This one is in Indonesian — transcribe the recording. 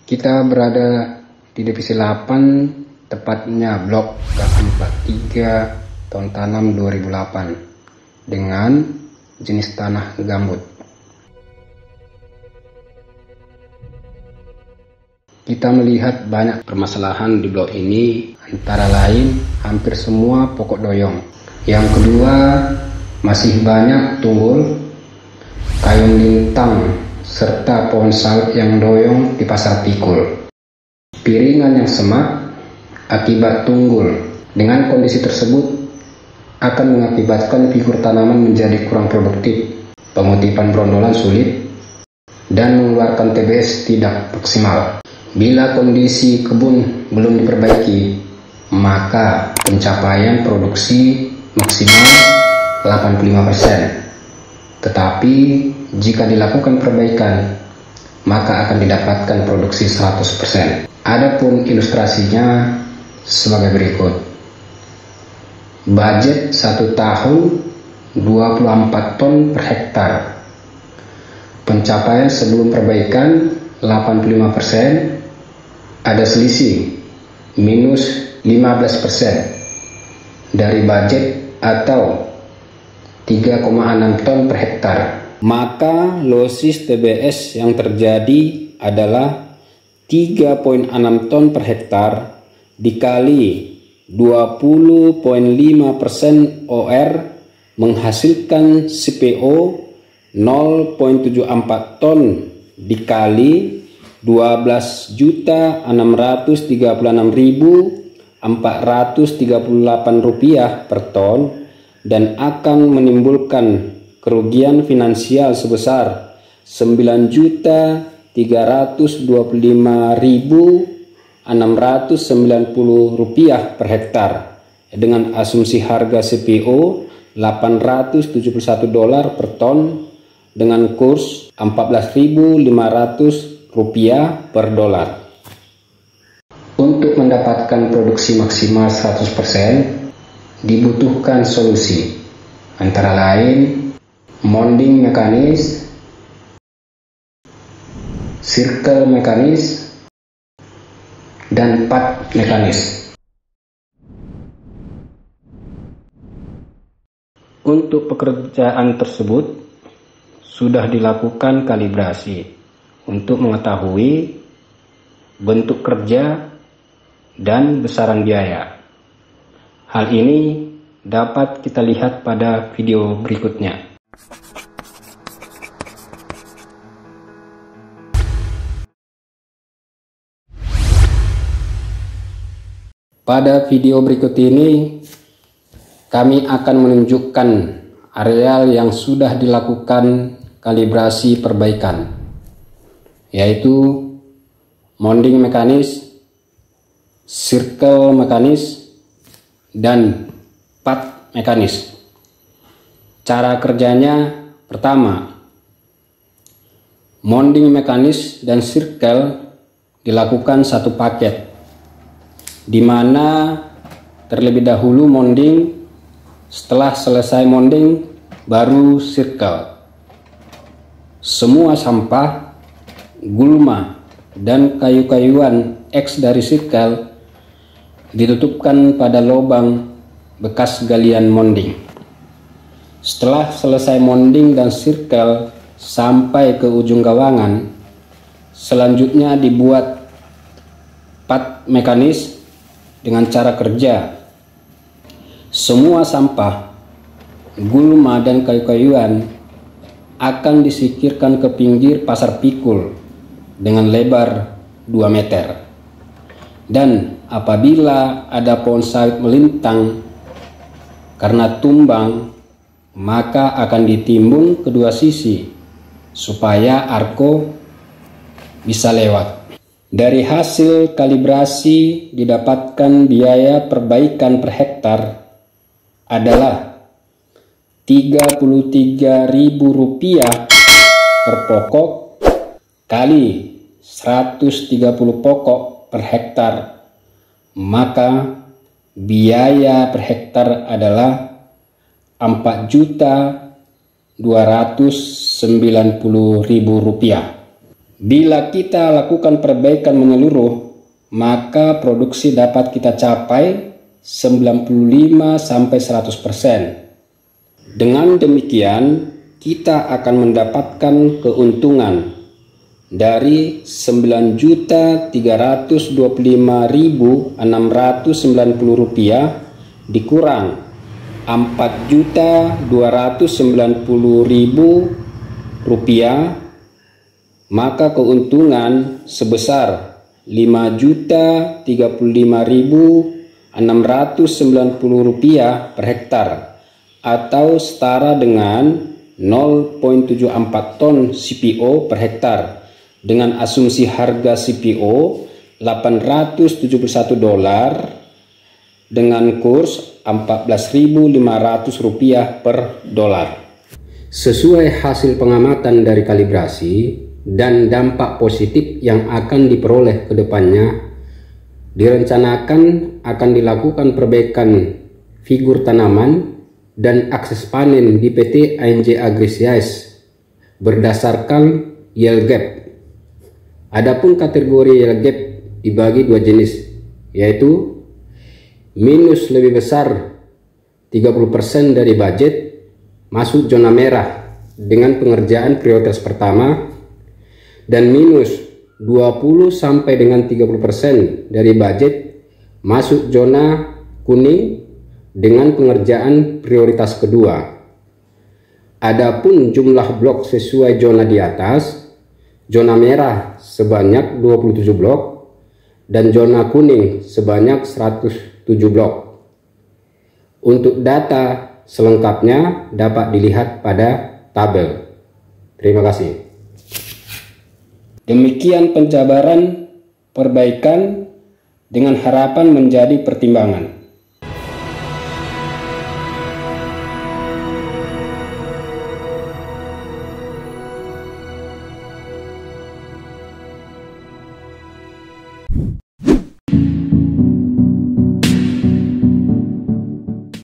Kita berada di divisi 8, tepatnya blok K43 tahun tanam 2008 dengan jenis tanah gambut. Kita melihat banyak permasalahan di blok ini, antara lain hampir semua pokok doyong. Yang kedua, masih banyak tunggul, kayung lintang, serta pohon sawit yang doyong di pasar pikul. Piringan yang semak akibat tunggul. Dengan kondisi tersebut akan mengakibatkan figur tanaman menjadi kurang produktif, pengutipan brondolan sulit, dan mengeluarkan TBS tidak maksimal. Bila kondisi kebun belum diperbaiki, maka pencapaian produksi maksimal 85%. Tetapi jika dilakukan perbaikan, maka akan didapatkan produksi 100%. Adapun ilustrasinya sebagai berikut. Budget 1 tahun 24 ton per hektar. Pencapaian sebelum perbaikan 85%, ada selisih minus 15% dari budget atau 3,6 ton per hektar. Maka losis TBS yang terjadi adalah 3,6 ton per hektar dikali 20,5% OR menghasilkan CPO 0,74 ton dikali 12.636.438 rupiah per ton, dan akan menimbulkan kerugian finansial sebesar 9.325.690 rupiah per hektar dengan asumsi harga CPO $871 per ton dengan kurs 14.500 rupiah per dolar. Untuk mendapatkan produksi maksimal 100%, dibutuhkan solusi, antara lain mounding mekanis, circle mekanis, dan pad mekanis. Untuk pekerjaan tersebut sudah dilakukan kalibrasi untuk mengetahui bentuk kerja dan besaran biaya. Hal ini dapat kita lihat pada video berikutnya. Pada video berikut ini, kami akan menunjukkan areal yang sudah dilakukan kalibrasi perbaikan, yaitu mounding mekanis, circle mekanis, dan pad mekanis. Cara kerjanya: pertama, mounding mekanis dan circle dilakukan satu paket, di mana terlebih dahulu mounding, setelah selesai mounding baru circle. Semua sampah, gulma, dan kayu-kayuan X dari circle ditutupkan pada lubang bekas galian mounding. Setelah selesai mounding dan circle sampai ke ujung gawangan, selanjutnya dibuat pad mekanis dengan cara kerja: semua sampah, gulma, dan kayu-kayuan akan disingkirkan ke pinggir pasar pikul dengan lebar 2 meter. Dan apabila ada pohon sawit melintang karena tumbang, maka akan ditimbun kedua sisi supaya arko bisa lewat. Dari hasil kalibrasi didapatkan biaya perbaikan per hektar adalah Rp33.000 per pokok kali 130 pokok per hektar, maka biaya per hektar adalah Rp4.290.000. Bila kita lakukan perbaikan menyeluruh, maka produksi dapat kita capai 95–100%. Dengan demikian, kita akan mendapatkan keuntungan dari Rp9.325.690 dikurang Rp4.290.000, maka keuntungan sebesar Rp5.035.690 per hektar, atau setara dengan 0,74 ton CPO per hektar, dengan asumsi harga CPO $871 dengan kurs Rp14.500 per dolar. Sesuai hasil pengamatan dari kalibrasi dan dampak positif yang akan diperoleh ke depannya, direncanakan akan dilakukan perbaikan figur tanaman dan akses panen di PT ANJ Agrisiais berdasarkan yield gap. Adapun kategori yield gap dibagi dua jenis, yaitu minus lebih besar 30% dari budget masuk zona merah dengan pengerjaan prioritas pertama, dan minus 20 sampai dengan 30% dari budget masuk zona kuning dengan pengerjaan prioritas kedua. Adapun jumlah blok sesuai zona di atas, zona merah sebanyak 27 blok dan zona kuning sebanyak 107 blok. Untuk data selengkapnya dapat dilihat pada tabel. Terima kasih. Demikian penjabaran perbaikan dengan harapan menjadi pertimbangan.